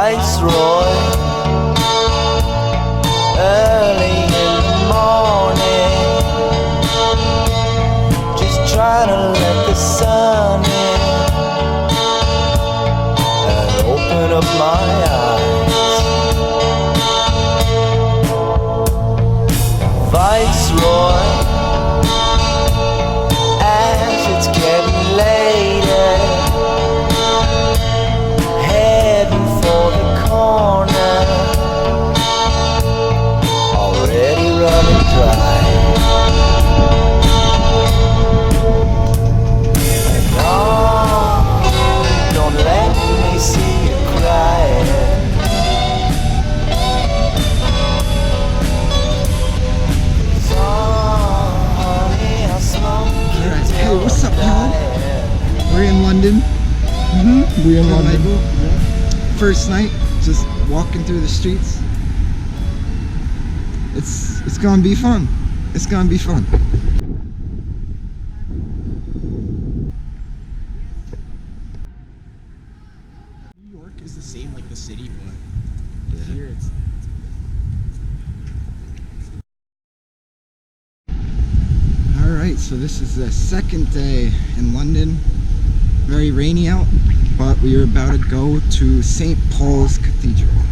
Viceroy, early in the morning, just trying to let the sun in and open up my eyes. Viceroy, as it's getting later, heading for the corner, already running dry. And oh, don't let me see you crying. Hey, what's up, y'all? We're in London. We're in London. First night, just walking through the streets. It's gonna be fun. It's gonna be fun. New York is the same like the city, but here it's Alright, so this is the second day in London. Very rainy out, but we are about to go to St. Paul's Cathedral.